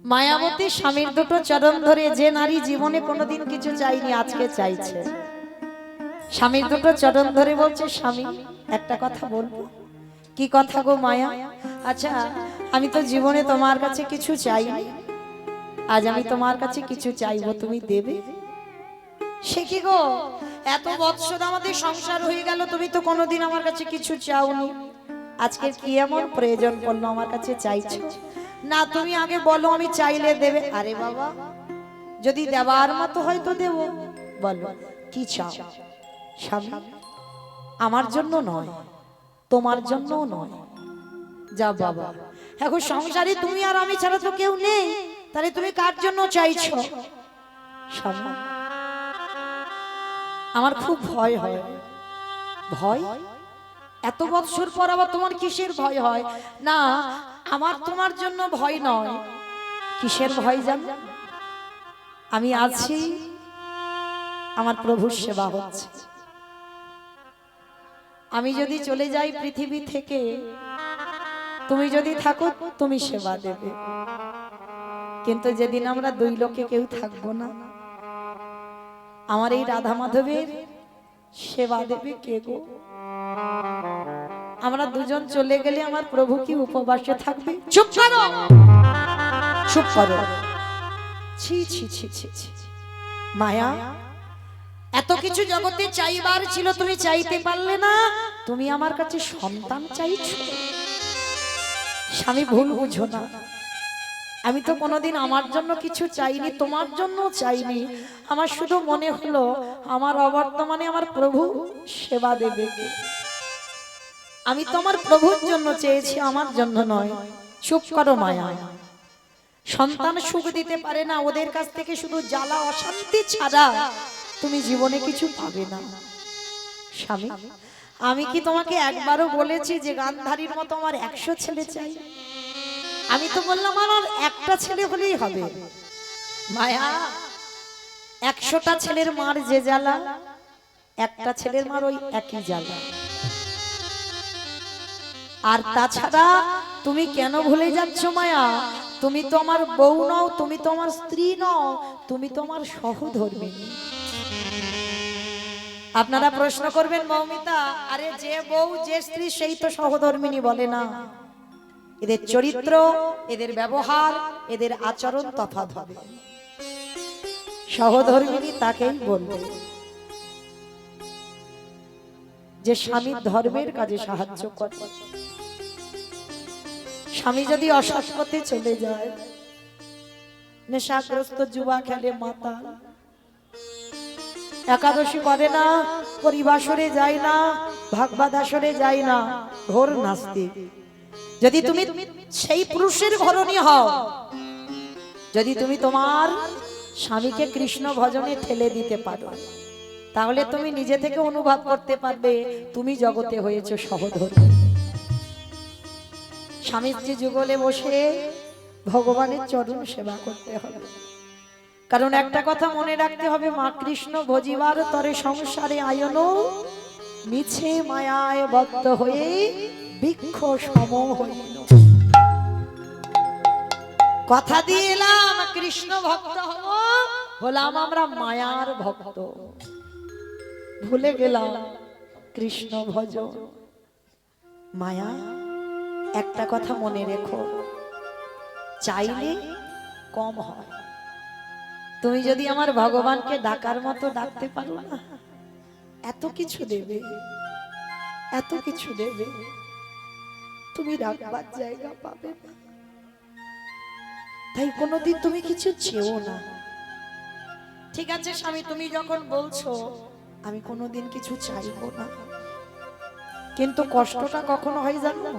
মায়াবতী স্বামীর দুটো চরণ ধরে যে নারী জীবনে কোনোদিন কিছু চাইনি আজকে চাইছে। স্বামীর দুটো চরণ ধরে বলছে, স্বামী একটা কথা বলবো। কি কথা গো মায়া? আচ্ছা, আমি তো জীবনে তোমার কাছে কিছু চাইনি, আজ আমি তোমার কাছে কিছু চাইবো, তুমি দেবে? সে কি গো, এত বৎসর আমাদের সংসার হয়ে গেল, তুমি তো কোনোদিন আমার কাছে কিছু চাওনি, আজকে কি এমন প্রয়োজন পড়লো আমার কাছে চাইছো? না, তুমি আগে বলো, আমি চাইলে দেবে। আরে বাবা, যদি দেবার মতো হয় তো দেব, বলো কি চাও? স্বামী, আমার জন্য নয়, তোমার জন্যও নয়। যা বাবা, এখন সংসারে তুমি আর আমি ছাড়া তো কেউ নেই, তাহলে তুমি কার জন্য চাইছো? স্বামী, আমার খুব ভয় হয়। ভয়? এত বৎসর পর আবার তোমার কিসের ভয় হয়? না, আমার তোমার জন্য ভয় নয়। কিসের ভয় জানো? আমি আছি, আমার প্রভুর সেবা হচ্ছে। আমি যদি চলে যাই পৃথিবী থেকে, তুমি যদি থাকো তুমি সেবা দেবে, কিন্তু যেদিন আমরা দুই লোকে কেউ থাকবো না, আমার এই রাধা মাধবের সেবা দেবে কে গো? আমরা দুজন চলে গেলে আমার প্রভু কি উপবাসে থাকবে? চুপ করো, চুপ করো। ছি ছি ছি ছি ছি। মায়া, এত কিছু জগতে চাইবার ছিল, তুমি চাইতে পারলে না, তুমি আমার কাছে সন্তান চাইছো। স্বামী, ভুল বুঝো না, আমি তো কোনোদিন আমার জন্য কিছু চাইনি, তোমার জন্য চাইনি। আমার শুধু মনে হলো আমার অবর্তমানে আমার প্রভু সেবা দেবে কে। আমি তোমার প্রভুর জন্য চেয়েছি, আমার জন্য নয়। চুপ করো মায়া। সন্তান সুখ দিতে পারে না, ওদের কাছ থেকে শুধু জ্বালা অশান্তি ছাড়া তুমি জীবনে কিছু পাবে না। স্বামী, আমি কি তোমাকে একবারও বলেছি যে গান্ধারীর মতো আমার 100 ছেলে চাই? আমি তো বললাম আমার একটা ছেলে হলেই হবে। মায়া, 100টা ছেলের মার যে জ্বালা, একটা ছেলের মার ওই একই জ্বালা। আর তাছাড়া তুমি কেন ভুলে যাচ্ছ মায়া? তুমি তো আমার বউ নও, তুমি তো আমার স্ত্রী নও, তুমি তো আমার সহধর্মিণী। আপনারা প্রশ্ন করবেন, মৌমিতা, আরে যে বউ যে স্ত্রী সেই তো সহধর্মিণী বলে না? এদের চরিত্র, এদের ব্যবহার, এদের আচরণ তফাৎ হবে। সহধর্মিণী তাকেই বলবে যে স্বামীর ধর্মের কাজে সাহায্য করে। স্বামী যদি অসৎ পথে চলে যায়, নেশাগ্রস্ত, জুয়া খেলে, মাতাল, একাদশী করে না, পরিবাসরে যায় না, ভাগবাদাসরে যায় না, ঘোর নাস্তিক, যদি তুমি সেই পুরুষের ঘরণী হও, যদি তুমি তোমার স্বামীকে কৃষ্ণ ভজনে ঠেলে দিতে পারো, তাহলে তুমি নিজে থেকে অনুভব করতে পারবে তুমি জগতে হয়েছে সহধর্মী। স্বামী স্ত্রী যুগলে বসে ভগবানের চরণ সেবা করতে হবে। কারণ একটা কথা মনে রাখতে হবে, মা কৃষ্ণ ভজিবার তরে সংসারে আয়ন, মিছে মায়ায় বদ্ধ হয়ে বৃক্ষ সম হইল। কথা দিয়ে এলাম কৃষ্ণ ভক্ত হব, হলাম আমরা মায়ার ভক্ত, ভুলে গেলাম কৃষ্ণ ভজন। মায়া, একটা কথা মনে রেখো, চাইলে কম হয়। তুমি যদি আমার ভগবানকে ডাকার মতো ডাকতে পারো না, এত কিছু দেবে, এত কিছু দেবে, তুমি রাখবার জায়গা পাবে না। তাই কোনোদিন তুমি কিছু চেও না। ঠিক আছে স্বামী, তুমি যখন বলছো আমি কোনোদিন কিছু চাইবো না, কিন্তু কষ্টটা কখনো হয় জানো?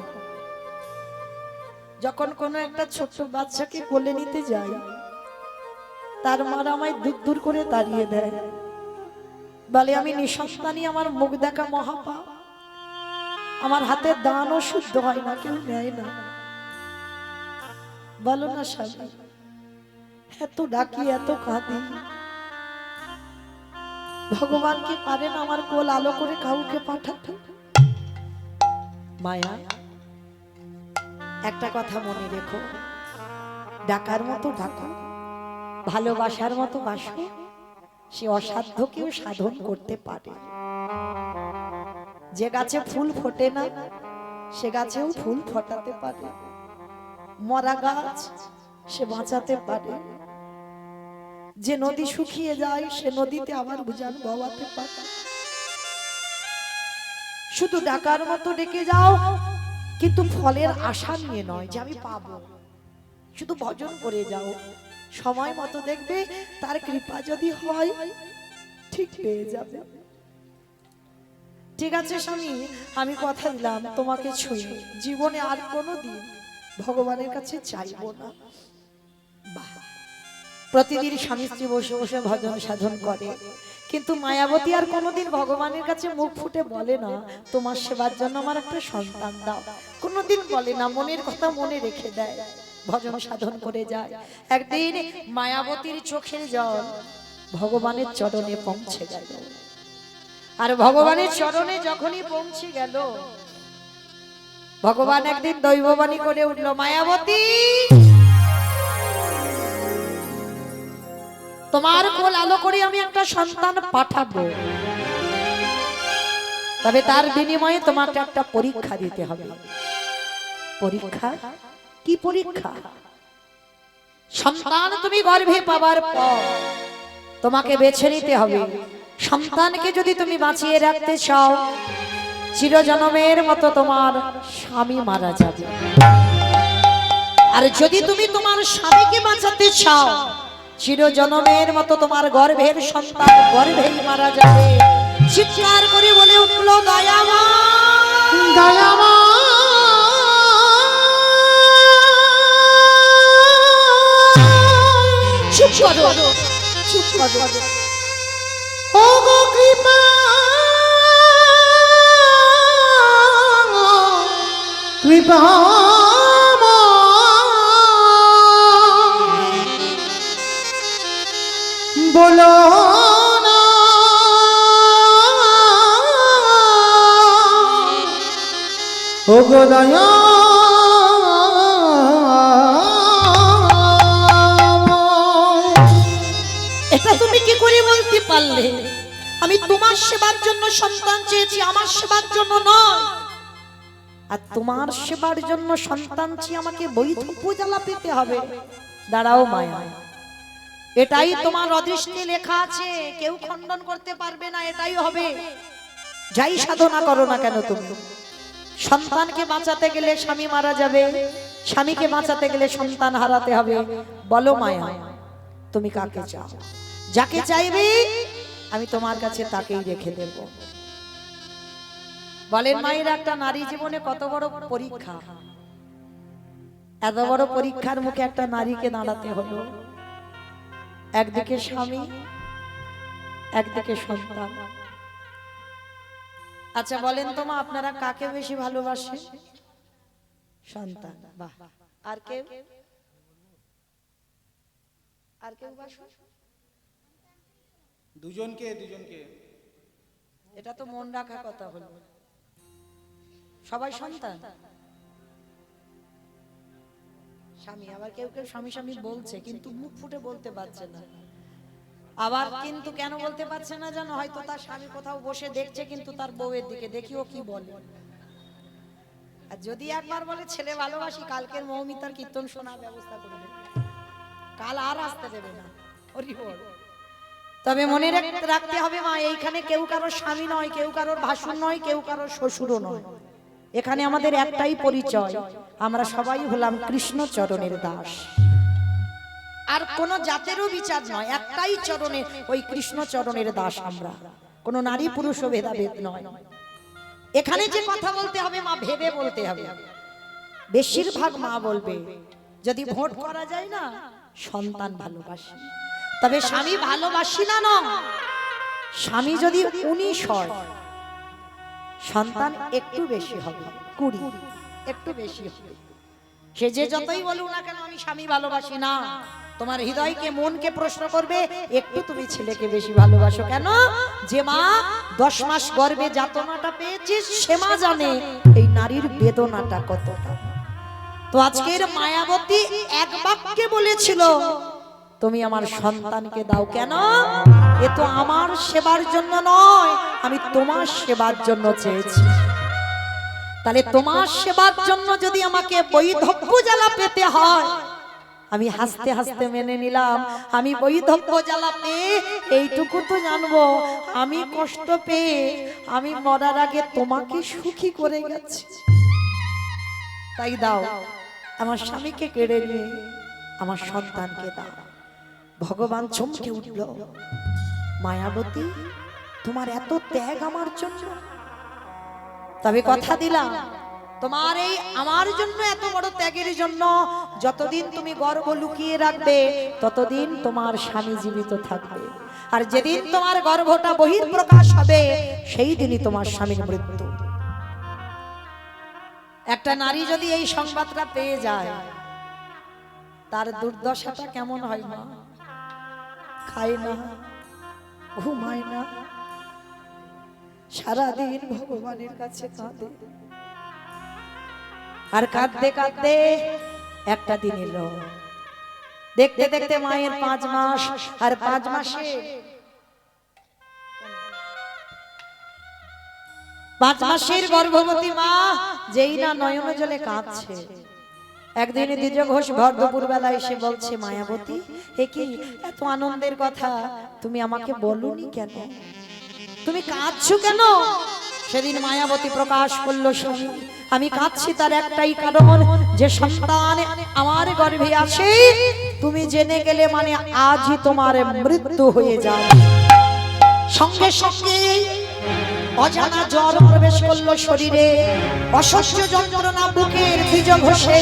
যখন কোনো একটা ছোট্ট বাচ্চাকে কোলে নিতে যাই, তার মারা আমায় দূর দূর করে দাঁড়িয়ে দেয়, বলে আমি নিঃসন্তানী, আমার মুখ দেখা মহাপাপ, আমার হাতে দানও শুদ্ধ হয় না, কেউ নেয় না। বলো না স্বামী, এত ডাকি, এত কাঁদি, ভগবানকে পারেন আমার কোল আলো করে কাউকে পাঠাতে? মায়া, একটা কথা মনে রেখো, ডাকার মতো ডাকো, ভালোবাসার মতো বাসো, সে অসাধ্যকেও সাধন করতে পারে। যে গাছে ফুল ফোটে না সে গাছেও ফুল ফোটাতে পারে, মরা গাছ সে বাঁচাতে পারে, যে নদী শুকিয়ে যায় সে নদীতে আবার উজান বওয়াতে পারে। শুধু ডাকার মতো ডেকে যাও, কিন্তু ফলের আশা নিয়ে নয় যে আমি পাবো। শুধু ভজন করে যাও, সময় মতো দেখবে তার কৃপা যদি হয় ঠিক পেয়ে যাবে। ঠিক আছে স্বামী, আমি কথা দিলাম তোমাকে ছুঁয়ে জীবনে আর কোনোদিন ভগবানের কাছে চাইবো না। বাহ, প্রতিদিন স্বামী স্ত্রী বসে বসে ভজন সাধন করে, কিন্তু মায়াবতী আর কোনোদিন ভগবানের কাছে মুখ ফুটে বলে না তোমার সেবার জন্য আমার একটা সন্তান দাও। কোনোদিন বলে না, মনের কথা মনে রেখে দেয়, ভজন সাধন করে যায়। একদিন মায়াবতীর চোখের জল ভগবানের চরণে পৌঁছে গেল, আর ভগবানের চরণে যখনই পৌঁছে গেল, ভগবান একদিন দৈববাণী করে উঠল, মায়াবতী তোমার কোল আলো করে আমি একটা সন্তান পাঠাবো, তবে তার বিনিময়ে তোমাকে একটা পরীক্ষা দিতে হবে। পরীক্ষা? কি পরীক্ষা? সন্তান তুমি গর্ভে পাবার পর তোমাকে বেছে নিতে হবে, সন্তানকে যদি তুমি বাঁচিয়ে রাখতে চাও চিরজন্মের মতো তোমার স্বামী মারা যাবে, আর যদি তুমি তোমার স্বামীকে বাঁচাতে চাও চিরজন্মের মতো তোমার গর্ভের সন্তান গর্ভেই মারা যাবে। চিৎকার করে বলে উঠল, দয়াময় দয়াময় চুপ করো, চুপ করো, ও গো কৃপা কৃপা বলো না ও গো দয়া, এটা তুমি কি করে বলতে পারলে? আমি তোমার সেবার জন্য সন্তান চেয়েছি, আমার সেবার জন্য নয়। আর তোমার সেবার জন্য সন্তান চেয়ে আমাকে বৈধ পূজালা পেতে হবে? দাঁড়াও মায়া, এটাই তোমার অদৃষ্টে লেখা আছে, কেউ খণ্ডন করতে পারবে না, এটাই হবে। যাই সাধনা করো না কেন তুমি, সন্তানকে বাঁচাতে গেলে স্বামী মারা যাবে, স্বামীকে বাঁচাতে গেলে সন্তান হারাতে হবে। বলো মায়া, তুমি কাকে চাও? যাকে চাইবে আমি তোমার কাছে তাকেই রেখে দেব। বলেন মায়ের, একটা নারী জীবনে কত বড় পরীক্ষা, এত বড় পরীক্ষার মুখে একটা নারীকে দাঁড়াতে হলো। একদিকে স্বামী, একদিকে সন্তান। আচ্ছা বলেন তো মা, আপনারা কাকে বেশি ভালোবাসেন? সন্তান। বাহ। আর কেউ? আর কেউ বাসে? দুজনকে দুজনকে। এটা তো মন রাখা কথা হলো। সবাই সন্তান, স্বামী। আবার কেউ কেউ স্বামী স্বামী বলছে কিন্তু মুখ ফুটে বলতে পারছে না। আবার কিন্তু কেন বলতে পারছে না জানো? হয়তো তার স্বামী কোথাও বসে দেখছে, কিন্তু তার বউয়ের দিকে দেখিও কি বলে। আর যদি একবার বলে ছেলে ভালোবাসি, কালকের মৌমিতার কীর্তন শোনার ব্যবস্থা করে দেবে, কাল আর আসতে দেবে না। তবে মনে রাখতে হবে মা, এইখানে কেউ কারোর স্বামী নয়, কেউ কারোর ভাসুর নয়, কেউ কারোর শ্বশুরও নয়। এখানে আমাদের একটাই পরিচয়, আমরা সবাই হলাম কৃষ্ণ চরণের দাস। আর কোন জাতেরও বিচার নয়, একটাই চরণে, ওই কৃষ্ণ চরণের দাস আমরা। কোন নারী পুরুষ ভেদাভেদ নয়। এখানে যে কথা বলতে হবে মা, ভেবে বলতে হবে। বেশিরভাগ মা বলবে যদি ভোট করা যায় না, সন্তান ভালোবাসি, তবে স্বামী ভালোবাসি না। স্বামী যদি 19 হয়, সন্তান একটু বেশি হবে, 20, একটু বেশি হবে। সে যে যতই বলুক না কেন আমি স্বামী ভালোবাসি না, তোমার হৃদয়কে মনকে প্রশ্ন করবে একটু তুমি ছেলেকে বেশি ভালোবাসো কেন? যে মা 10 মাস গর্ভে যাতনাটা পেয়েছিস, সে মা জানে এই নারীর বেদনাটা কতটা। তো আজকের মায়াবতী এক বাক্যে বলে ছিল তুমি আমার সন্তানকে দাও। কেন? এ তো আমার সেবার জন্য নয়, আমি তোমার সেবার জন্য চেয়েছি। তাহলে তোমার সেবার জন্য যদি আমাকে বৈধব্য জ্বালা পেতে হয়, আমি হাসতে হাসতে মেনে নিলাম। আমি বৈধব্য জ্বালা পেয়ে এইটুকু তো জানবো, আমি কষ্ট পেয়ে আমি মরার আগে তোমাকে সুখী করে গেছি। তাই দাও, আমার স্বামীকে কেড়ে নিয়ে আমার সন্তানকে দাও। ভগবান চমকে উঠল, মায়াবতী তোমার এত ত্যাগ আমার জন্য? তবে কথা দিলাম, তোমার এই আমার জন্য এত বড় ত্যাগের জন্য যতদিন তুমি গর্ভ লুকিয়ে রাখবে ততদিন তোমার স্বামী জীবিত থাকবে। আর যেদিন তোমার গর্ভটা বহিঃপ্রকাশ হবে সেই দিনই তোমার স্বামীর মৃত্যু। একটা নারী যদি এই সংবাদটা পেয়ে যায় তার দুর্দশাটা কেমন হয় না? খায় না, ঘুমায় না, সারাদিন ভগবানের কাছে কাঁদে। আর কাঁদতে কাঁদতে একটা দিন এলো, দেখতে দেখতে মায়ের 5 মাস, আর 5 মাসে 5 মাসের গর্ভবতী মা যেই না নয়ন জলে কাঁদছে। একদিন দ্বিজ ঘোষ ভর দুপুর বেলা এসে বলছে, মায়াবতী এ কি এত আনন্দের কথা তুমি আমাকে বলনি কেন? তুমি কাঁদছো কেন? সেদিন মায়াবতী প্রকাশ করলো, স্বামী আমি কাঁদছি তার একটাই কারণ, যে সন্তান আমার গর্ভে আছে তুমি জেনে গেলে মানে আজই তোমার মৃত্যু হয়ে যায়। সঙ্গে সঙ্গে অজানা জ্বর প্রবেশ করলো শরীরে, অসহ্য যন্ত্রণা বুকের দ্বিজ ঘষে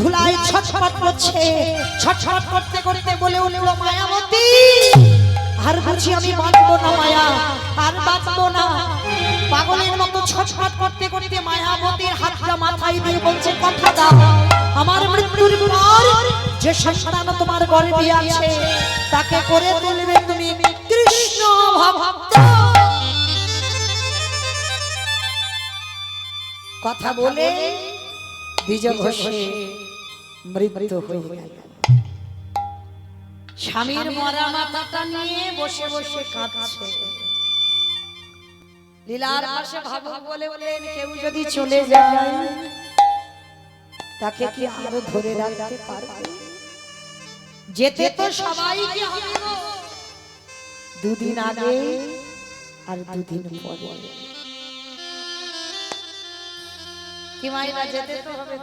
ধুলায় ছটফট করছে। ছটফট করতে করতে বলে উঠলো, মায়াবতী আর বুঝি আমি বাঁচবো না মায়া, আর বাঁচবো না। পাগলের মতো ছটফট করতে করতে মায়াবতীর হাতটা মাথায় দিয়ে বলছে, কথা দাও আমার মৃত্যুর পর যে সন্তান তোমার গর্ভে আছে তাকে করে তুলবে তুমি কৃষ্ণ ভক্ত। কথা বলে দ্বিজ ঘোষে মৃত্যু হয়ে গেল। স্বামীর মরা মাথাটা নিয়ে বসে বসে কাঁদছে। লীলার পাশে ভাবুক বলে বলেন, কেউ যদি চলে যায় তাকে কি আরো ধরে রাখতে পারবে? যেতে তো সবাইকে হবে, 2 দিন আগে আর 2 দিন পরে। কি মাইরা যেতে তো হবে।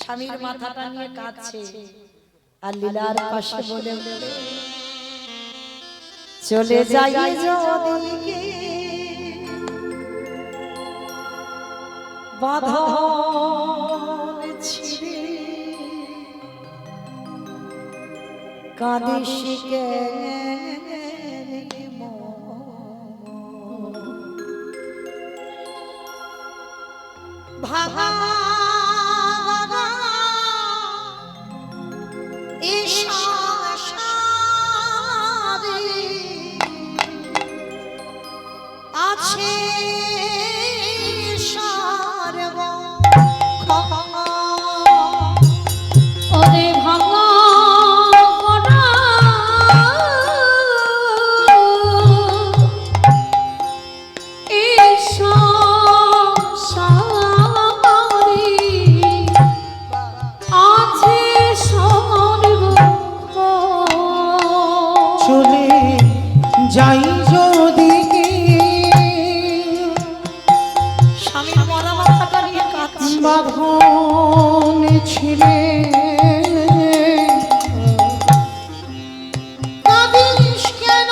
স্বামীর মাথাটা নিয়ে কাঁদছে আর লীলার পাশে বলে চলে যাই যদি বাঁধন ছিঁড়ে কাঁদিস কেন ভাঙা আছে ওরে ভাঙা যাই যদি স্বামীর মরা মাথাটা নিয়ে কাঁদছে। বাঁধন ছিঁড়ে কাঁদিস কেন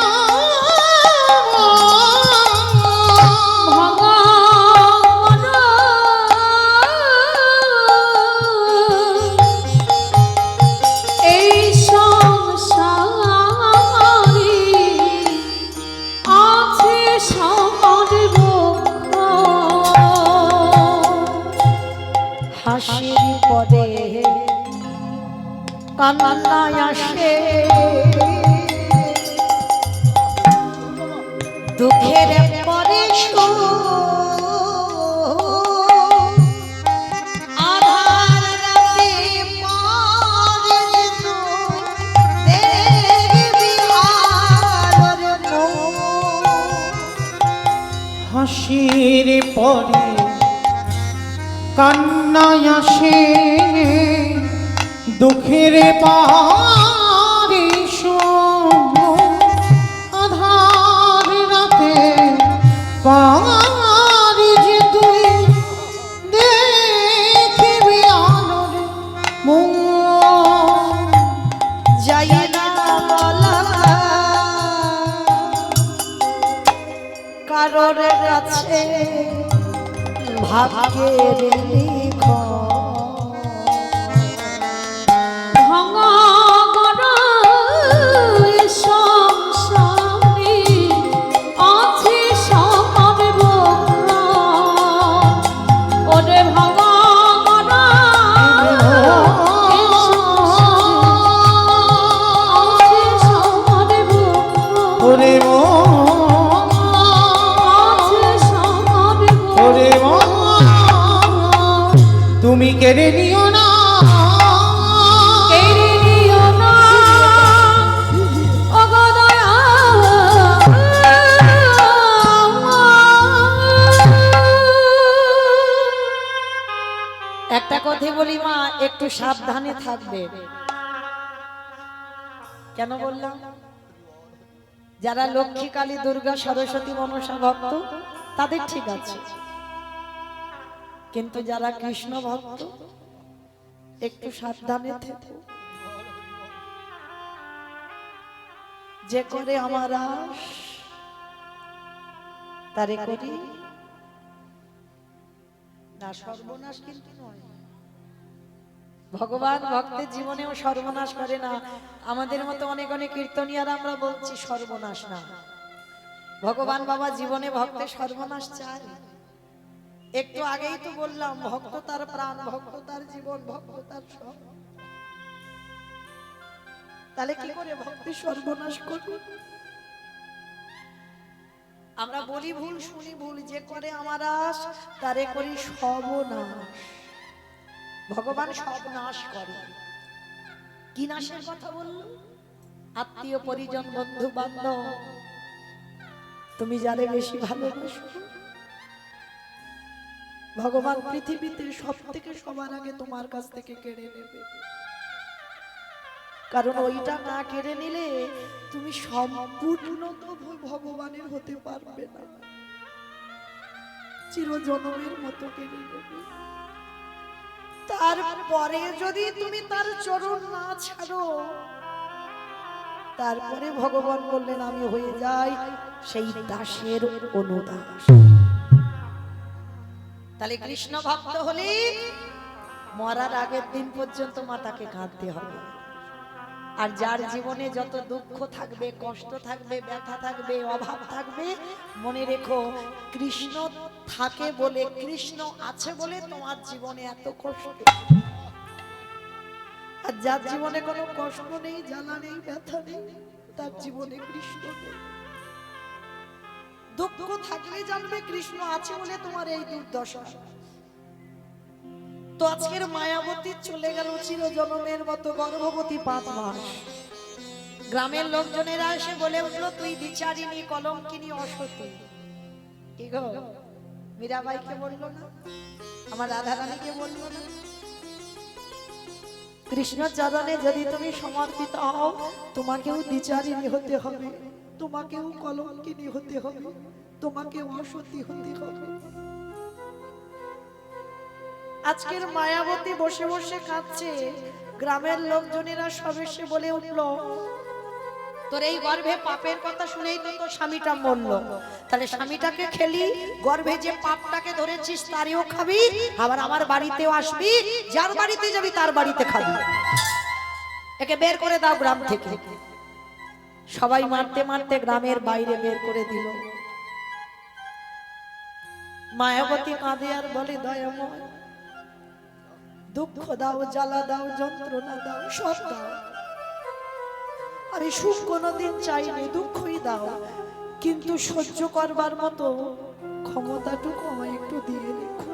হাসির পদে কান্না আসে, দুঃখের পরে আধার রাতে হাসির পরে কান্নায় আসে দুঃখের বারিশ আধার রাতে পারি যে তুই দেখবি আলোর মুখ যাই না বলা কারোর কাছে ভাগ্যের লিখন ভাঙা গড়া এ সংসারে আছে সবার বকরা। ওরে ভাঙা গড়া এ সংসারে আছে সবার বকরা। ওরে মন আছে সবার বকরা। ওরে মন তুমি কেড়ে নিও না কেড়ে নিও না ওগো দয়া। একটা কথা বলি মা, একটু সাবধানে থাকবে। কেন বললাম? যারা লক্ষ্মী, কালী, দুর্গা, সরস্বতী, মনসা ভক্ত তাদের ঠিক আছে, কিন্তু যারা কৃষ্ণ ভক্ত একটু সাবধানে থেকো। যে করে আমার আশ তারে করি না সর্বনাশ কিন্তু নয়। ভগবান ভক্তের জীবনেও সর্বনাশ করে না। আমাদের মতো অনেক অনেক কীর্তনিয়ারা আমরা বলছি সর্বনাশ না। ভগবান বাবা জীবনে ভক্তের সর্বনাশ চায়। একটু আগেই তো বললাম, ভক্ত তার প্রাণ, ভক্ত তার জীবন, ভক্ত তার সব। তাহলে কি করে ভক্তি সর্বনাশ করবে? আমরা বলি ভুল, শুনি ভুল। যে করে আমার আশ তারে করি সর্বনাশ। ভগবান সব নাশ করে। কি নাশের কথা বলল? আত্মীয় পরিজন, বন্ধু বান্ধব, তুমি যারে বেশি ভালোবাসো, ভগবান পৃথিবীতে সব থেকে সবার আগে তোমার কাছ থেকে কেড়ে নেবে। কারণ ওইটা না কেড়ে নিলে তুমি সম্পূর্ণ তো ভগবানের হতে পারবে না, চিরজন্মের মতো কেড়ে নেবে। তারপরে যদি তুমি তার চরণ না ছাড়ো, তারপরে ভগবান বললেন আমি হয়ে যাই সেই দাসের অনুদাস। তাহলে কৃষ্ণ ভক্ত হলে মরার আগের দিন পর্যন্ত মাতাকে কাঁদতে হবে। আর যার জীবনে যত দুঃখ থাকবে, কষ্ট থাকবে, ব্যথা থাকবে, অভাব থাকবে, মনে রেখো কৃষ্ণ থাকে বলে, কৃষ্ণ আছে বলে তোমার জীবনে এত কষ্ট। আর যার জীবনে কোনো কষ্ট নেই, জ্বালা নেই, ব্যথা নেই, তার জীবনে কৃষ্ণ নেই। দুঃখ থাকলে জানবে কৃষ্ণ আছে বলে তোমার এই দুর্দশা। তো আজকের মায়াবতী চলে গেল চিরজন্মের মতো গর্ভবতী 5 মাস। গ্রামের লোকজনেরা এসে বলে উঠলো তুই বিচারিনী, কলঙ্কিনী, অসতী। কি গো, মীরাবাইকে বললো না? আমার রাধারানীকে বললো না? কৃষ্ণ চরণে যদি তুমি সমর্পিত হও, তোমাকেও বিচারিনী হতে হবে, তোমাকেও কলঙ্কিনী হতে হবে, তোমাকেও অসতী হতে হবে। আজকের মায়াবতী বসে বসে কাঁদছে। গ্রামের লোকজনেরা সব এসে বলে উঠলো তোর এই গর্ভে পাপের কথা শুনেই তো তোর স্বামীটা মরলো। তাহলে স্বামীটাকে খেলি, গর্ভে যে পাপটাকে ধরেছিস তারও খাবি, আবার আমার বাড়িতেও আসবি, যার বাড়িতে যাবি তার বাড়িতে খাবি। একে বের করে দাও গ্রাম থেকে। সবাই মারতে মারতে গ্রামের বাইরে বের করে দিল। মায়াবতী কাঁদে আর বলে দয়াময়, দুঃখ দাও, জ্বালা দাও, যন্ত্রণা দাও, সব দাও, আমি সুখ কোনোদিন চাইনি, দুঃখই দাও, কিন্তু সহ্য করবার মতো ক্ষমতাটুকু আমায় একটু দিয়ে রেখো।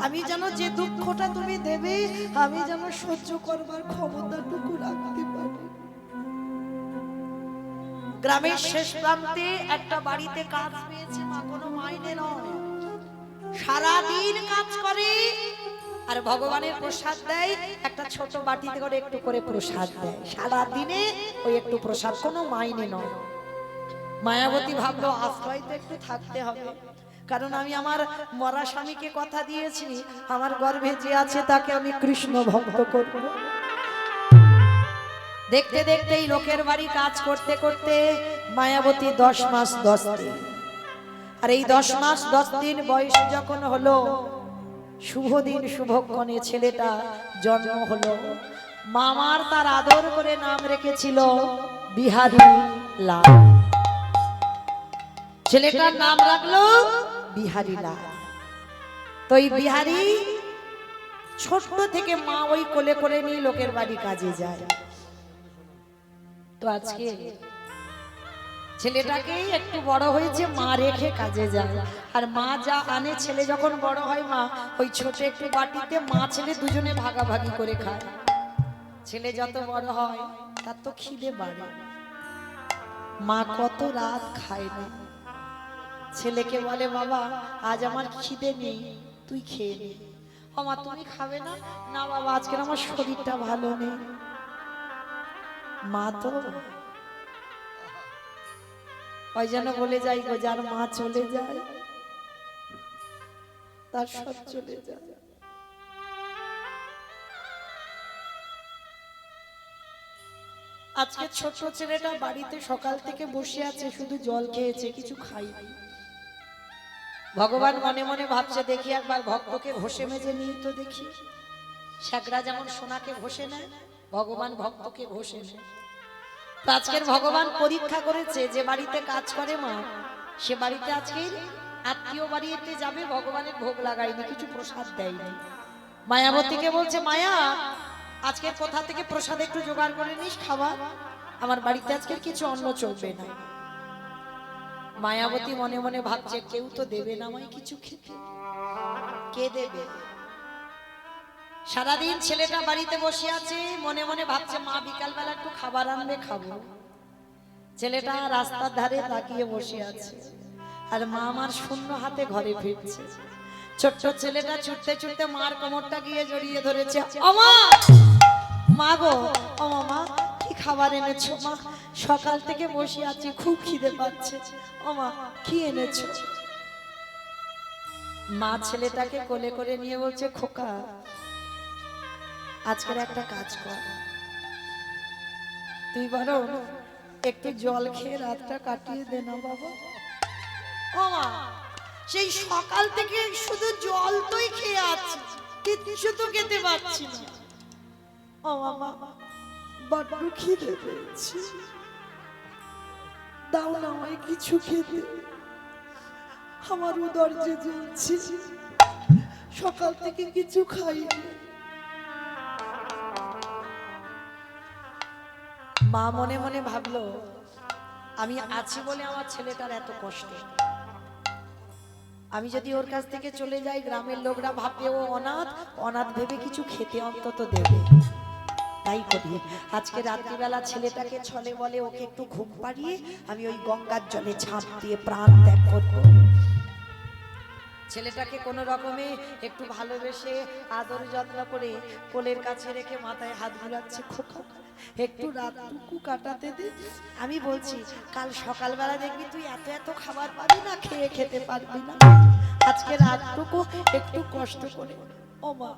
আমি যেন যে দুঃখটা তুমি দেবে আমি যেন সহ্য করবার ক্ষমতাটুকু রাখতে পারি। গ্রামের শেষ প্রান্তে একটা বাড়িতে কাজ পেয়েছে মা, কোনো মাইনে নয়, সারাদিন কাজ করে আর ভগবানের প্রসাদ দেয়, একটা ছোট বাটিতে করে একটু করে প্রসাদ দেয় সারাদিনে, ওই একটু প্রসাদ, কোনো মাইনে নয়। মায়াবতী ভাবলো আশ্রয় তো একটু থাকতে হবে, কারণ আমি আমার মরা স্বামীকে কথা দিয়েছি আমার গর্ভে যে আছে তাকে আমি কৃষ্ণ ভক্ত করব। দেখতে দেখতে এই লোকের বাড়ি কাজ করতে করতে মায়াবতী 10 মাস 10 দিন, আর এই 10 মাস 10 দিন বয়স যখন হলো, শুভ দিন শুভক্ষণে ছেলেটা জন্ম হলো। মামার তার আদর করে নাম রেখেছিল বিহারী লাল। ছেলেটার নাম রাখলো বিহারী লাল। তো এই বিহারী ছোট থেকে মা ওই কোলে করে নিয়ে লোকের বাড়ি কাজে যায়। তো আজকে ছেলেটাকে একটু বড় হয়েছে, মা রেখে কাজে যায়, আর মা যা আনে ছেলে যখন বড় হয় মা ওই ছোট একটু বাটিতে মা ছেলে দুজনে ভাগাভাগি করে খায়। ছেলে যত বড় হয় তার তো খিদে বাড়ে, মা কত রাত খায় না, ছেলেকে বলে বাবা আজ আমার খিদে নেই, তুই খেয়ে নে। ও মা তুমি খাবে না? না বাবা আজকে আমার শরীরটা ভালো নেই। মা তো ওই জন্য বলে যাই গো, যার মা চলে যায় তার সব চলে যায়। আজকে ছোট ছেলেটা বাড়িতে সকাল থেকে বসে আছে, শুধু জল খেয়েছে, কিছু খাইনি। ভগবান মনে মনে ভাবছে দেখি একবার ভক্তকে ঘষে মেজে নিয়ে তো দেখি, শ্যাকরা যেমন সোনাকে ঘষে নেয় ভগবান ভক্তকে ঘষে নেয়। তো আজকের ভগবান পরীক্ষা করেছে, যে বাড়িতে কাজ করে মা সে বাড়িতে আজকে আত্মীয় বাড়িতে যাবে, ভগবানের ভোগ লাগায়নি, কিছু প্রসাদ দেয়নি। মায়াবতীকে বলছে মায়া আজকে কোথা থেকে প্রসাদ একটু জোগাড় করে নিস খাবার, আমার বাড়িতে আজকে কিছু অন্ন চলবে না। মায়াবতী মনে মনে ভাবছে কেউ তো দেবে না আমায় কিছু খেতে, কে দেবে? সারাদিন ছেলেটা বাড়িতে বসে আছে, মনে মনে ভাবছে মা বিকাল বেলা একটু খাবার আনবে খাবো। ছেলেটা রাস্তার ধারে তাকিয়ে বসে আছে, আর মা আমার শূন্য হাতে ঘরে ফিরছে। ছোট্ট ছেলেটা ছুটতে ছুটতে মার কোমরটা গিয়ে জড়িয়ে ধরেছে, ওমা মা গো, ও মা কি খাবার এনেছো? মা সকাল থেকে বসে আছি, খুব খিদে পাচ্ছে। ও মা কি এনেছো? মা ছেলেটাকে কোলে করে নিয়ে বলছে খোকা আজকের একটা কাজ কর, তুই বরং একটু জল খেয়ে রাতটা কাটিয়ে দে না বাবা। ও মা সেই সকাল থেকে শুধু জল তোই খেয়ে আছি, কিছু তো খেতে পারছি না। ও বাবা বড্ড খিদে পেয়েছি, দাও না আমায় কিছু খেতে, আমার উদর যে জ্বলছে, সকাল থেকে কিছু খাইনি। মা মনে মনে ভাবলো আমি আছি বলে আমার ছেলেটার এত কষ্ট, আমি যদি ওর কাছ থেকে চলে যাই গ্রামের লোকরা ভাববে ও অনাথ, অনাথ ভেবে কিছু খেতে অন্তত দেবে। তাই করি আজকে রাত্রিবেলা ছেলেটাকে ছলে বলে ওকে একটু ঘুম পাড়িয়ে আমি ওই গঙ্গার জলে ঝাঁপ দিয়ে প্রাণ ত্যাগ করব। ছেলেটাকে কোনো রকমে একটু ভালোবেসে আদর যত্ন করে কোলের কাছে রেখে মাথায় হাত বুলাচ্ছে, খোকা একটু রাতটুকু কাটাতে দে। আমি বলছি কাল সকালবেলা দেখবি তুই এত এত খাবার পাবি না, খেয়ে খেতে পারবি না, আজকে রাতটুকু একটু কষ্ট করে। ও মা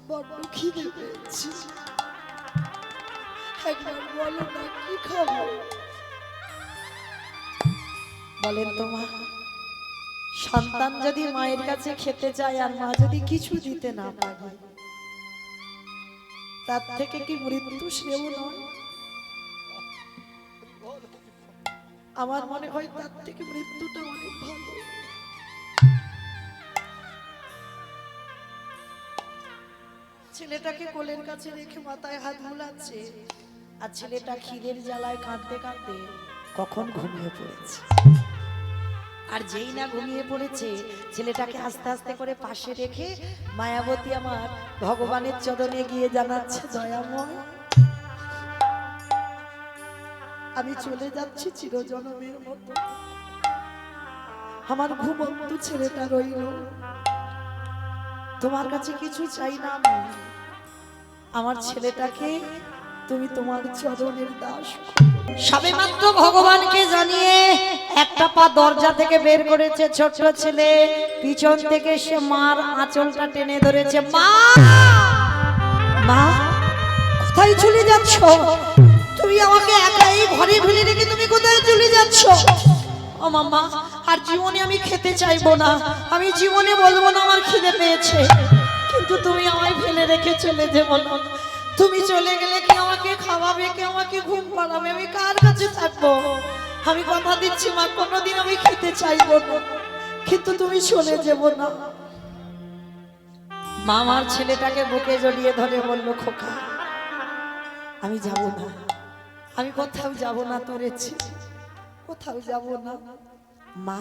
বড্ড খিদে পেয়েছি, একবার বলো না কি খাবো? বলেন তো মা, সন্তান যদি মায়ের কাছে খেতে চায় আর মা যদি কিছু দিতে না পারে, তার থেকে কি মৃত্যু শ্রেয় নয়? আমার মনে হয় তার থেকে মৃত্যুটা অনেক ভালো। ছেলেটাকে কোলের কাছে রেখে মাথায় হাত বুলাচ্ছে, আর ছেলেটা খিদের জ্বালায় কাঁদতে কাঁদতে কখন ঘুমিয়ে পড়েছে। আর যেই না ঘুমিয়ে পড়েছে ছেলেটাকে আস্তে আস্তে করে পাশে রেখে মায়াবতী আমার ভগবানের চরণে গিয়ে জানাচ্ছে দয়াময় আমি চলে যাচ্ছি চিরজনমের মতো। আমার ঘুমন্ত ছেলেটা রইল, তোমার কাছে কিছু চাই না আমি। আমার ছেলেটাকে তুমি তোমার চরণের দাস। সবেমাত্র ভগবানকে জানিয়ে একটা পা দরজা থেকে বের করেছে ছোট্ট ছেলে, পিছন থেকে সে মার আঁচলটা টেনে ধরেছে। মা, মা কোথায় চলে যাচ্ছ? তুমি আমাকে একা এই ঘরে ফেলে রেখে তুমি কোথায় চলে যাচ্ছ? ও মামা, আর জীবনে আমি খেতে চাইবো না, আমি জীবনে বলবো না আমার খিদে পেয়েছে, কিন্তু তুমি আমায় ফেলে রেখে চলে যাবো না। তুমি চলে গেলে কে আমাকে খাওয়াবে, কে আমাকে ঘুম পাড়াবে, আমি কার কাছে থাকবো? আমি কথা দিচ্ছি মা, কোনোদিন আমি খেতে চাইবো না, কিন্তু তুমি চলে যাবো না। মা আমার ছেলেটাকে বুকে জড়িয়ে ধরে বলল, খোকা আমি যাব না, আমি কোথাও যাব না, তোর ইচ্ছে কোথাও যাব না। মা,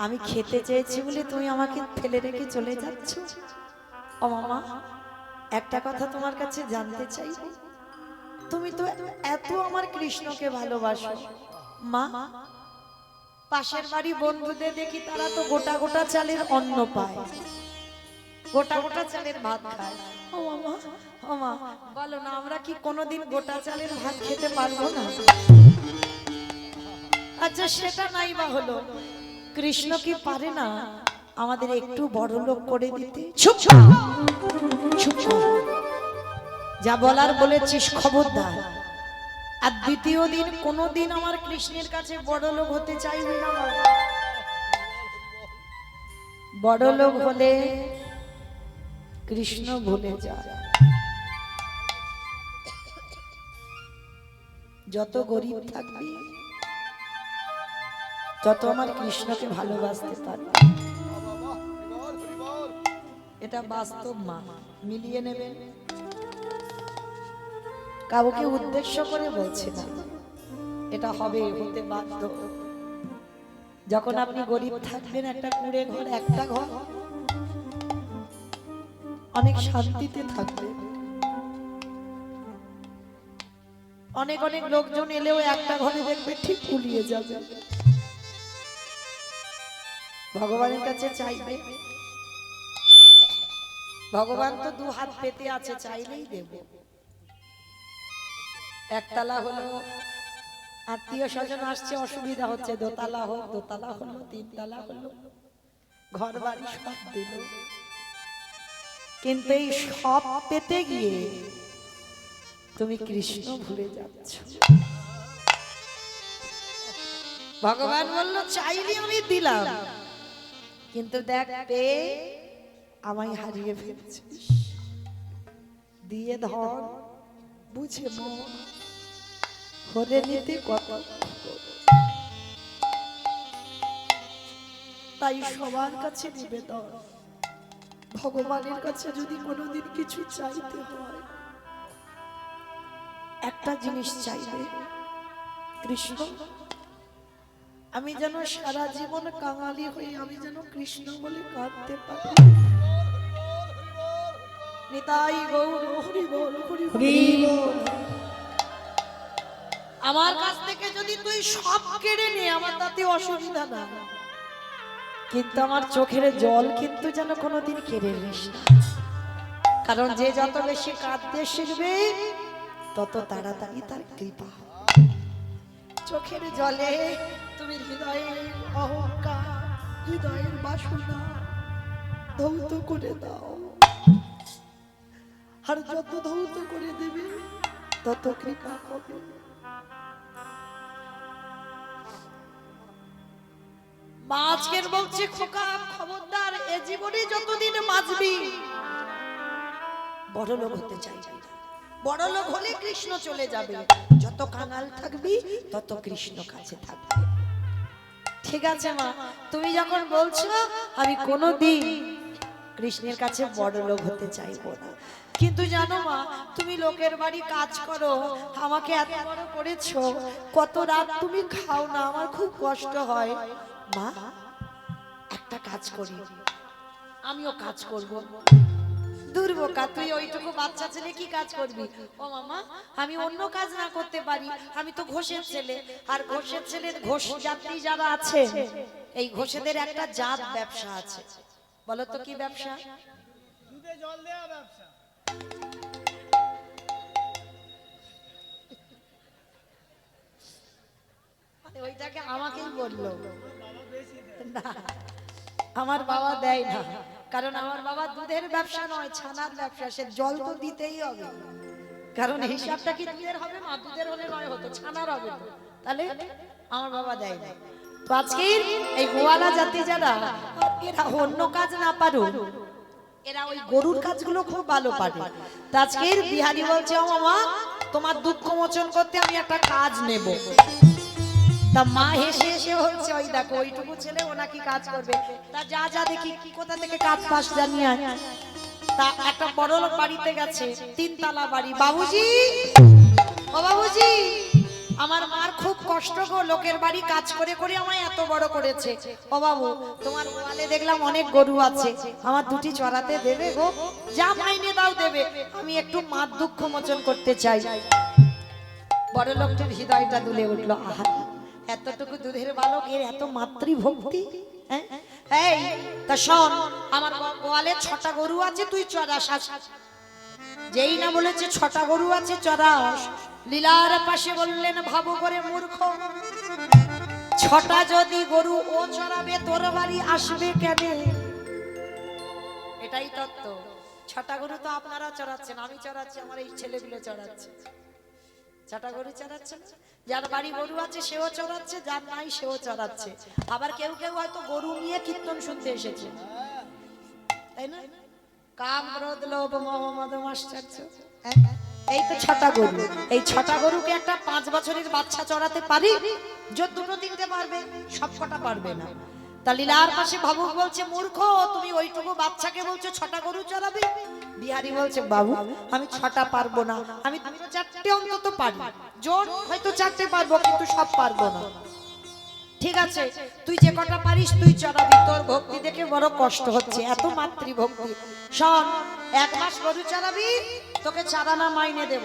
আমি খেতে চেয়েছি বলে তুমি আমাকে ফেলে রেখে চলে যাচ্ছ? ও মামা, একটা কথা তোমার কাছে জানতে চাই, তুমি তো এত আমার কৃষ্ণকে ভালোবাসো, মা পাশের বাড়ি বন্ধুদের দেখি তারা তো গোটা গোটা চালের অন্ন পায়, গোটা গোটা চালের ভাত খায়। ও মামা, ও মা, বলো না আমরা কি কোনোদিন গোটা চালের ভাত খেতে পারবো না? আচ্ছা সেটা নাই বা হলো, কৃষ্ণ কি পারে না আমাদের একটু বড় লোক করে দিতে? চুপ চুপ, যা বলার বলেছিস খবরদার। আর দ্বিতীয় দিন কোনোদিন আমার কৃষ্ণের কাছে বড় লোক হতে চাইবে না। বড় লোক হলে কৃষ্ণ ভুলে যায়। যত গরিব থাকবি তত আমার কৃষ্ণকে ভালোবাসতে পারবে, এটা বাস্তব মা, মিলিয়ে নেবেন। কাউকে উদ্দেশ্য করে বলছি না, এটা হবে, হতে বাধ্য। যখন আপনি গরিব থাকবেন, একটা কুঁড়ে ঘর, একটা ঘর, অনেক শান্তিতে থাকবে। অনেক অনেক লোকজন এলেও একটা ঘরে দেখবে ঠিক কুলিয়ে যাবে। ভগবানের কাছে চাইবে, ভগবান তো দু হাত পেতে আছে, চাইলেই দেব। একতলা হলো, আত্মীয় স্বজন আসছে, অসুবিধা হচ্ছে, দোতলা হোক, দোতলা হলো, তিনতলা হলো, ঘর বাড়ি সব দিল, কিন্তু এই সব পেতে গিয়ে তুমি কৃষ্ণ ভুলে যাচ্ছ। ভগবান বলল চাইলে আমি দিলাম, কিন্তু দেখ পেয়ে আমায় হারিয়ে ফেলছিস। দিয়ে ধর, বুঝে মন, হরে নিতে কত। তাই সবার কাছে নিবেদন, ভগবানের কাছে যদি কোনোদিন কিছু চাইতে হয়, একটা জিনিস চাইবে, কৃষ্ণ আমি যেন সারা জীবন কাঙালি হয়ে আমি যেন কৃষ্ণ বলে কাঁদতে পারি। নিতাই গৌর হরি বল, হরি বল। আমার কাছ থেকে যদি তুই সব কেড়ে নে, আমার তাতে অসুবিধা না, কিন্তু আমার চোখের জল কিন্তু যেন কোনোদিন কেড়ে নিস না। কারণ যে যত বেশি কাঁদতে শিখবে তত তাড়াতাড়ি তার কৃপা। চোখের জলে তুমি হৃদয়ের অহংকার, হৃদয়ের বাসনা ধৌত করে দাও, আর যত ধৌত করে দেবে তত কৃপা হবে। মা আজকের বলছে, খোকা খবরদার, এ জীবনে যতদিন বাঁচবি বড় লোক হতে চাইবি না। বড় লোক হলে কৃষ্ণ চলে যাবে, যত কাঙাল থাকবি তত কৃষ্ণ কাছে থাকবে। ঠিক আছে মা, তুমি যখন বলছো, আমি কোনোদিন কৃষ্ণের কাছে বড় লোক হতে চাইবো না। কিন্তু জানো মা, তুমি লোকের বাড়ি কাজ করো, আমাকে এত বড় করেছো, কত রাত তুমি খাও না, আমার খুব কষ্ট হয়। মা একটা কাজ করি, আমিও কাজ করব, দুর্বোকা, তুই ওইটুকু বাচ্চা ছেলে কি কাজ করবি? ও মামা, আমি অন্য কাজ না করতে পারি, আমি তো ঘোষের ছেলে। আর ঘোষের ছেলের ঘোষ যাত্রী যারা আছে, এই ঘোষেদের একটা জাত ব্যবসা আছে। বলো তো কি ব্যবসা? দুধে জল দেওয়া ব্যবসা। ওইটাকে আমাকেই বললো না, আমার বাবা দেয় না, কারণ আমার বাবা দুধের ব্যবসা নয়, ছানার ব্যবসা। সে জল তো দিতেই হবে, কারণ হিসাবটা কি দুধের হবে? মা দুধের হলে নয় হতো, ছানার হবে তো। তাহলে আমার বাবা দেয় না। তো আজকের এই গোয়ালা জাতি যারা, এরা অন্য কাজ না পারুক, এরা ওই গরুর কাজগুলো খুব ভালো পারে। তো আজকের বিহারি বলছে, ও মামা, তোমার দুঃখ মোচন করতে আমি একটা কাজ নেব। তা মা হেসে হেসে বলছে, ওই দেখো ওইটুকু ছেলে ও নাকি কাজ করবে। তা যা যা দেখি কোথা থেকে কাজ পাস জানিয়ে আয়। তা একটা বড় লোক বাড়িতে গেছে, 3 তলা বাড়ি। বাবুজি, ও বাবুজি, আমার মার খুব কষ্ট গো, লোকের বাড়ি কাজ করে করে আমায় এত বড় করেছে। ও বাবু, তোমার গোয়ালে দেখলাম অনেক গরু আছে, আমার দুটি চড়াতে দেবে গো? যা মাইনে দাও দেবে, আমি একটু মার দুঃখ মোচন করতে চাই। বড় লোকটির হৃদয়টা দুলে উঠলো, আহা, এতটুকু দুধের বালক, এর এত মাতৃভক্তি। এই তা শোন, আমার গোয়ালে 6টা গরু আছে, তুই চড়াস। যেই না বলেছে 6টা গরু আছে চড়াস, লীলার পাশে বললেন, ভাবো করে মূর্খ, 6টা যদি গরু ও চড়াবে, তোর বাড়ি আসবে কেন? এটাই তত্ত্ব। 6টা গরু তো আপনারা চড়াচ্ছেন, আমি চড়াচ্ছি, আমার এই ছেলেগুলো চড়াচ্ছে। 6টা গরু চড়াচ্ছে, যার বাড়ি গরু আছে সেও চড়াচ্ছে, যার নাই সেও চড়াচ্ছে। আবার কেউ কেউ হয়তো গরু নিয়ে কীর্তন শুনতে এসেছে, তাই না? কাম, ক্রোধ, লোভ, মোহ, মদ, মাশ্চর্য, এই তো 6টা গরু। এই 6টা গরুকে একটা 5 বছরের বাচ্চা চড়াতে পারি? যদি 2-3টে পারবে, সব কটা পারবে না। তা লীলার পাশে ভাবুক বলছে, মূর্খ, তুমি ওইটুকু বাচ্চাকে বলছো 6টা গরু চড়াবে? বিহারি বলছে, বাবু, আমি 6টা পারবো না, আমি 4টে অন্তত পারি, জোর হয়তো 4টে পারবো, কিন্তু সব পারবো না। ঠিক আছে, তুই যে কটা পারিস তুই চড়াবি, তোর ভক্তি দেখে বড় কষ্ট হচ্ছে, এত মাতৃভক্তি। শোন, 1 মাস গরু চড়াবি, তোকে 4 আনা মাইনে দেব,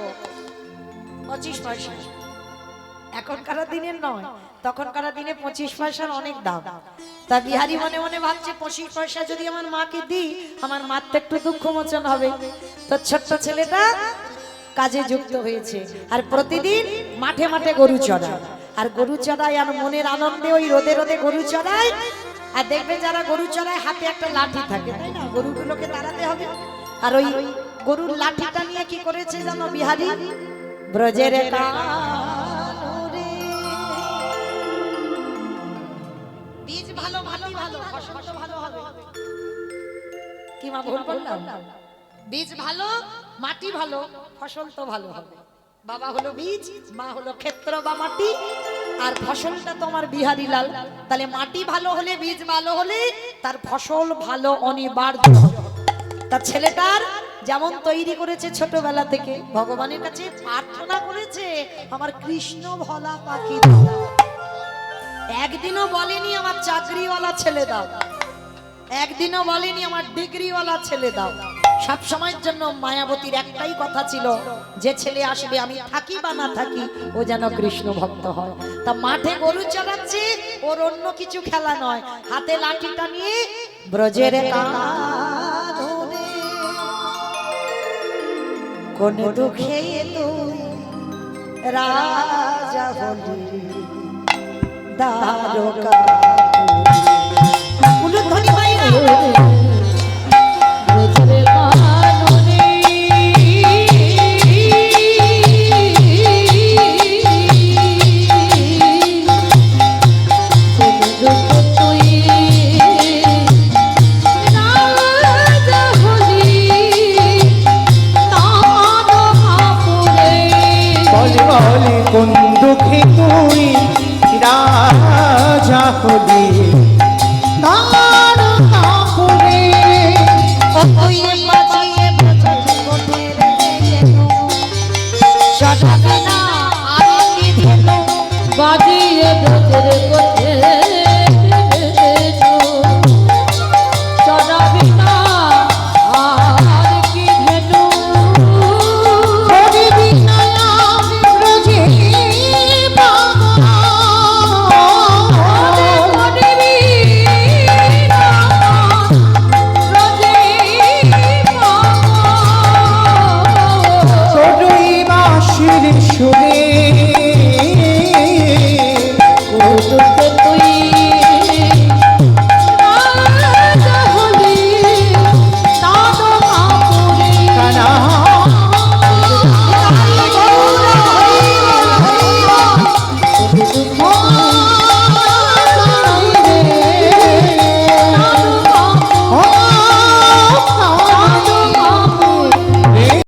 25 পয়সা। এখনকার দিনের নয়, তখনকার দিনে 25 পয়সার অনেক দাম। তা বিহারি মনে মনে ভাবছে, 25 পয়সা যদি আমার মাকে দিই, আমার মার তো একটু দুঃখ মোচন হবে। তো ছোট্ট ছেলেটা কাজে যুক্ত হয়েছে, আর প্রতিদিন মাঠে মাঠে গরু চড়ায়। আর গরু চড়ায়, আর মনের আনন্দে ওই রোদে রোদে গরু চড়ায়। আর দেখবে যারা গরু চড়ায় হাতে একটা লাঠি থাকে, তাই না? গরুগুলোকে তাড়াতে হবে। আর ওই গরুর লাঠিটা নিয়ে কি করেছে জানো বিহারি? ব্রজের কানরে বীজ ভালো, মাটি ভালো, ফসল তো ভালো হবে। কি মা ভুল বললাম? বীজ ভালো, মাটি ভালো, ফসল তো ভালো হবে। বাবা হলো বীজ, মা হলো ক্ষেত্র বা মাটি, আর ফসলটা তোমার বিহারি লাল। তাহলে মাটি ভালো হলে, বীজ ভালো হলে তার ফসল ভালো অনিবার্য। তার ছেলেটার যেমন তৈরি করেছে ছোটবেলা থেকে, ভগবানের কাছে প্রার্থনা করেছে, আমার কৃষ্ণ ভোলা পাখি দাও। একদিনও বলেনি আমার চাকরিওয়ালা ছেলে দাও, একদিনও বলেনি আমার ডিগ্রিওয়ালা ছেলে দাও। সব সময়ের জন্য মায়াবতীর একটাই কথা ছিল, যে ছেলে আসবে, আমি থাকি বা না থাকি, ও যেন কৃষ্ণ ভক্ত হয়। তা মাঠে গরু চড়াচ্ছে, ওর অন্য কিছু খেলা নয়, হাতে লাঠিটা নিয়ে ব্রজের কাননে কোন দুঃখে তুই রাজা হলি দ্বারকা। উলুধ্বনি বাইরা ব্রজের কাননে কোন দুঃখ তুই রাজা হলি তারকাপুরে। বলে বলে কোন দুঃখে তুই রাজা হলি দ্বারকাপুরে। ওই বাজিয়ে বাজিয়ে কোঠের সদাগনা